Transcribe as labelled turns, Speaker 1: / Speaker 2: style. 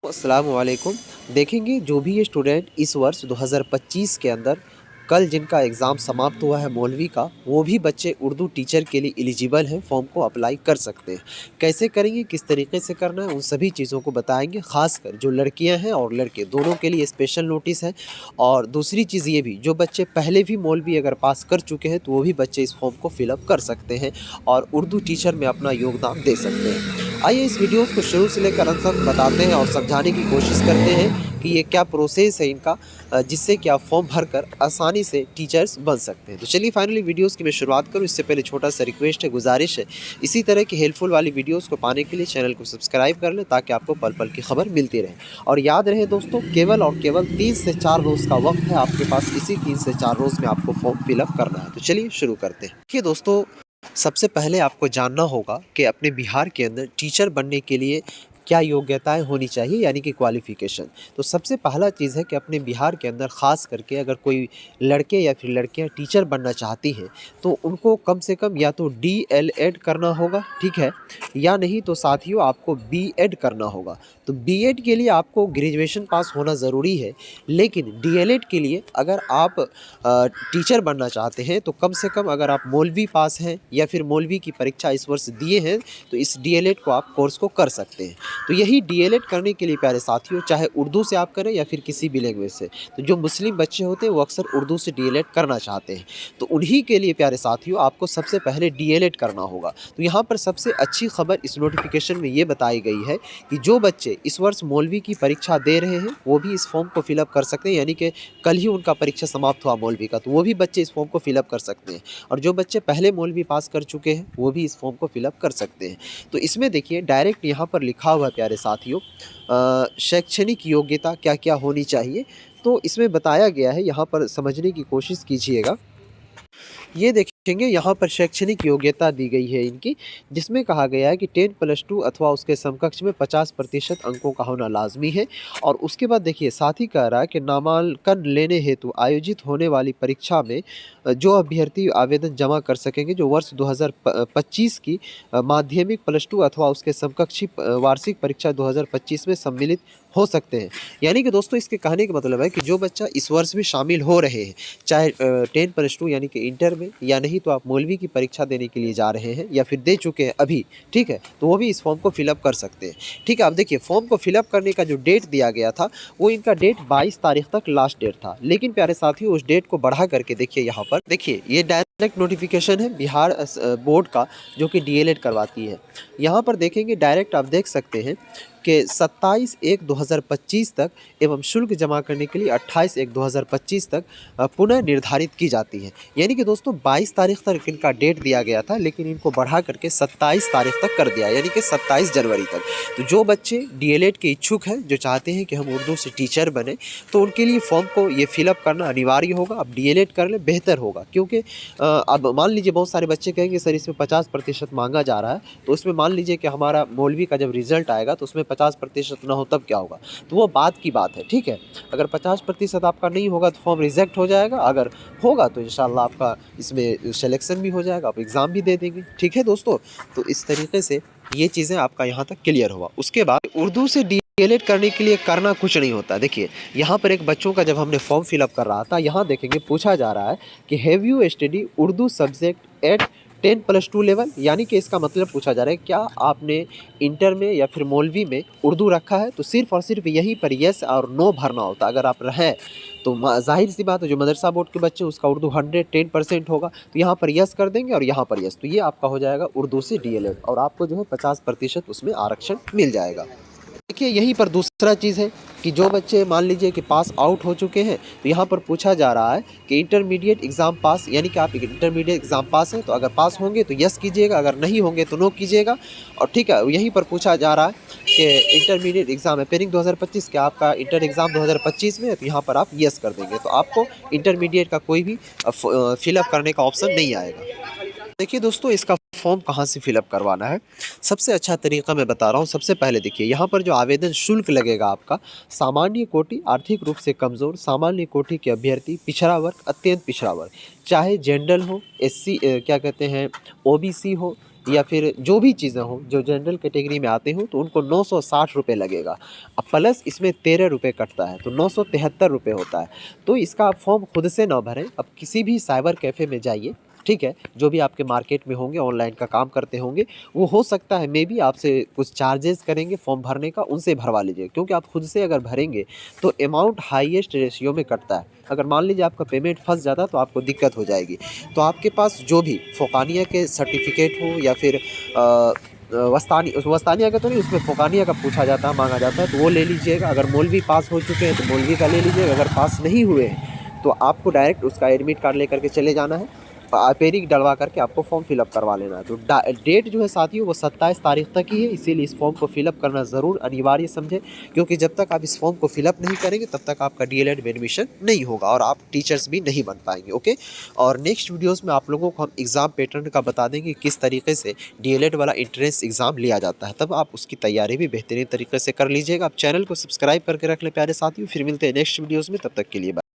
Speaker 1: अस्सलामुअलैकुम। देखेंगे जो भी ये स्टूडेंट इस वर्ष 2025 के अंदर कल जिनका एग्ज़ाम समाप्त हुआ है मौलवी का, वो भी बच्चे उर्दू टीचर के लिए एलिजिबल हैं, फॉर्म को अप्लाई कर सकते हैं। कैसे करेंगे, किस तरीके से करना है, उन सभी चीज़ों को बताएंगे। ख़ासकर जो लड़कियां हैं और लड़के दोनों के लिए स्पेशल नोटिस है। और दूसरी चीज़ ये भी, जो बच्चे पहले भी मौलवी अगर पास कर चुके हैं तो वो भी बच्चे इस फॉर्म को फिलअप कर सकते हैं और उर्दू टीचर में अपना योगदान दे सकते हैं। आइए इस वीडियो को शुरू से लेकर अंत तक बताते हैं और समझाने की कोशिश करते हैं कि ये क्या प्रोसेस है इनका, जिससे कि आप फॉर्म भरकर आसानी से टीचर्स बन सकते हैं। तो चलिए फाइनली वीडियोस की मैं शुरुआत करूँ इससे पहले छोटा सा रिक्वेस्ट है, गुजारिश है, इसी तरह की हेल्पफुल वाली वीडियोस को पाने के लिए चैनल को सब्सक्राइब कर लें ताकि आपको पल पल की खबर मिलती रहे। और याद रहे दोस्तों, केवल और केवल 3 से 4 रोज़ का वक्त है आपके पास, इसी 3 से 4 रोज़ में आपको फॉर्म फिलअप करना है। तो चलिए शुरू करते हैं। देखिए दोस्तों, सबसे पहले आपको जानना होगा कि अपने बिहार के अंदर टीचर बनने के लिए क्या योग्यताएं होनी चाहिए, यानी कि क्वालिफ़िकेशन। तो सबसे पहला चीज़ है कि अपने बिहार के अंदर ख़ास करके अगर कोई लड़के या फिर लड़कियां टीचर बनना चाहती हैं तो उनको कम से कम या तो डीएलएड करना होगा, ठीक है, या नहीं तो साथियों आपको बीएड करना होगा। तो बीएड के लिए आपको ग्रेजुएशन पास होना ज़रूरी है, लेकिन डीएलएड के लिए अगर आप टीचर बनना चाहते हैं तो कम से कम अगर आप मौलवी पास हैं या फिर मौलवी की परीक्षा इस वर्ष दिए हैं तो इस डीएलएड को आप कोर्स को कर सकते हैं। तो यही डीएलएड करने के लिए प्यारे साथियों, चाहे उर्दू से आप करें या फिर किसी भी लैंग्वेज से, तो जो मुस्लिम बच्चे होते हैं वो अक्सर उर्दू से डीएलएड करना चाहते हैं। तो उन्हीं के लिए प्यारे साथियों आपको सबसे पहले डीएलएड करना होगा। तो यहाँ पर सबसे अच्छी खबर इस नोटिफिकेशन में ये बताई गई है कि जो बच्चे इस वर्ष मौलवी की परीक्षा दे रहे हैं वो भी इस फॉर्म को फिलअप कर सकते हैं, यानी कि कल ही उनका परीक्षा समाप्त हुआ मौलवी का, तो वो भी बच्चे इस फॉर्म को फिलअप कर सकते हैं। और जो बच्चे पहले मौलवी पास कर चुके हैं वो भी इस फॉर्म को फिलअप कर सकते हैं। तो इसमें देखिए डायरेक्ट यहाँ पर लिखा हुआ है प्यारे साथियों, शैक्षणिक योग्यता क्या क्या होनी चाहिए। तो इसमें बताया गया है, यहाँ पर समझने की कोशिश कीजिएगा। ये देखेंगे यहाँ पर शैक्षणिक योग्यता दी गई है इनकी, जिसमें कहा गया है कि 10+2 अथवा उसके समकक्ष में 50% अंकों का होना लाजमी है। और उसके बाद देखिए साथ ही कह रहा है कि नामांकन लेने हेतु आयोजित होने वाली परीक्षा में जो अभ्यर्थी आवेदन जमा कर सकेंगे जो वर्ष 2025 की माध्यमिक +2 अथवा उसके समकक्षी वार्षिक परीक्षा 2025 में सम्मिलित हो सकते हैं। यानी कि दोस्तों इसके कहने का मतलब है कि जो बच्चा इस वर्ष भी शामिल हो रहे हैं, चाहे 10+2 यानी कि इंटर में, या नहीं तो आप मौलवी की परीक्षा देने के लिए जा रहे हैं या फिर दे चुके हैं अभी, ठीक है, तो वो भी इस फॉर्म को फिलअप कर सकते हैं। ठीक है, अब देखिए फॉर्म को फिलअप करने का जो डेट दिया गया था वो इनका डेट 22 तारीख तक लास्ट डेट था, लेकिन प्यारे साथियों उस डेट को बढ़ा करके देखिए यहाँ पर देखिए ये डायरेक्ट नोटिफिकेशन है बिहार बोर्ड का जो कि डीएलएड करवाती है। यहाँ पर देखेंगे डायरेक्ट आप देख सकते हैं कि 27/1/2025 तक एवं शुल्क जमा करने के लिए 28/1/2025 तक पुनः निर्धारित की जाती है। यानी कि दोस्तों 22 तारीख तक इनका डेट दिया गया था, लेकिन इनको बढ़ा करके 27 तारीख तक कर दिया, यानी कि 27 जनवरी तक। तो जो बच्चे डीएलएड के इच्छुक हैं, जो चाहते हैं कि हम उर्दू से टीचर बने, तो उनके लिए फॉर्म को ये फिलअप करना अनिवार्य होगा। अब डीएलएड कर लें बेहतर होगा, क्योंकि अब मान लीजिए बहुत सारे बच्चे कहेंगे सर इसमें 50% मांगा जा रहा है, तो उसमें मान लीजिए कि हमारा मौलवी का जब रिजल्ट आएगा तो उसमें 50% ना हो तब क्या होगा। तो वो बात की बात है, ठीक है। अगर 50% आपका नहीं होगा तो फॉर्म रिजेक्ट हो जाएगा, अगर होगा तो इंशाल्लाह आपका इसमें सिलेक्शन भी हो जाएगा, आप एग्ज़ाम भी दे देंगे, ठीक है दोस्तों। तो इस तरीके से ये चीज़ें आपका यहाँ तक क्लियर हुआ। उसके बाद उर्दू से डीएलएड करने के लिए करना कुछ नहीं होता। देखिए यहाँ पर एक बच्चों का जब हमने फॉर्म फिलअप कर रहा था, यहाँ देखेंगे पूछा जा रहा है कि have you study Urdu subject at 10+2 level, यानी कि इसका मतलब पूछा जा रहा है क्या आपने इंटर में या फिर मौलवी में उर्दू रखा है। तो सिर्फ और सिर्फ यहीं पर यस और नो भरना होता। अगर आप रहें तो जाहिर सी बात है जो मदरसा बोर्ड के बच्चे उसका उर्दू 110% होगा, तो यहाँ पर यस कर देंगे और यहाँ पर यस, तो ये आपका हो जाएगा उर्दू से डीएलएड और आपको जो है 50% उसमें आरक्षण मिल जाएगा। देखिए यहीं पर दूसरा चीज़ है कि जो बच्चे मान लीजिए कि पास आउट हो चुके हैं, तो यहाँ पर पूछा जा रहा है कि इंटरमीडिएट एग्ज़ाम पास, यानी कि आप इंटरमीडिएट एग्ज़ाम पास हैं तो अगर पास होंगे तो यस कीजिएगा, अगर नहीं होंगे तो नो कीजिएगा। और ठीक है, यहीं पर पूछा जा रहा है कि इंटरमीडिएट एग्ज़ाम अपेयरिंग 2025 के आपका इंटर एग्ज़ाम 2025 में है, तो यहाँ पर आप यस कर देंगे, तो आपको इंटरमीडिएट का कोई भी फिलअप करने का ऑप्शन नहीं आएगा। देखिए दोस्तों इसका फॉर्म कहाँ से फिलअप करवाना है, सबसे अच्छा तरीका मैं बता रहा हूँ। सबसे पहले देखिए यहाँ पर जो आवेदन शुल्क लगेगा आपका, सामान्य कोटि, आर्थिक रूप से कमज़ोर, सामान्य कोटि के अभ्यर्थी, पिछड़ा वर्ग, अत्यंत पिछड़ा वर्ग, चाहे जनरल हो, एससी क्या कहते हैं ओबीसी हो या फिर जो भी चीज़ें हों जो जनरल कैटेगरी में आते हों, तो उनको 960 रुपये लगेगा। अब प्लस इसमें 13 रुपये कटता है, तो 973 रुपये होता है। तो इसका आप फॉर्म खुद से ना भरें, अब किसी भी साइबर कैफ़े में जाइए, ठीक है? जो भी आपके मार्केट में होंगे, ऑनलाइन का काम करते होंगे, वो हो सकता है मे बी आपसे कुछ चार्जेज़ करेंगे फॉर्म भरने का, उनसे भरवा लीजिए। क्योंकि आप खुद से अगर भरेंगे तो अमाउंट हाईएस्ट रेशियो में कटता है। अगर मान लीजिए आपका पेमेंट फँस जाता है तो आपको दिक्कत हो जाएगी। तो आपके पास जो भी फ़ोकानिया के सर्टिफ़िकेट हो या फिर वस्तानिया का तो नहीं, उसमें फ़ोकानिया का पूछा जाता है, माँगा जाता है, तो वो ले लीजिएगा। अगर मौलवी पास हो चुके हैं तो मौलवी का ले लीजिएगा। अगर पास नहीं हुए हैं तो आपको डायरेक्ट उसका एडमिट कार्ड लेकर के चले जाना है। पेरिक डलवा करके आपको फॉर्म फिलअप करवा लेना है। तो डेट जो है साथियों वो 27 तारीख तक ही है, इसीलिए इस फॉर्म को फिलअप करना ज़रूर अनिवार्य समझें। क्योंकि जब तक आप इस फॉर्म को फिलअप नहीं करेंगे तब तक आपका डीएलएड में एडमिशन नहीं होगा और आप टीचर्स भी नहीं बन पाएंगे। ओके, और नेक्स्ट वीडियोज़ में आप लोगों को हम एग्ज़ाम पैटर्न का बता देंगे किस तरीके से डीएलएड वाला एंट्रेंस एग्ज़ाम लिया जाता है, तब आप उसकी तैयारी भी बेहतरीन तरीके से कर लीजिएगा। आप चैनल को सब्सक्राइब करके रख लें प्यारे साथियों। फिर मिलते हैं नेक्स्ट वीडियोज़ में, तब तक के लिए बाय।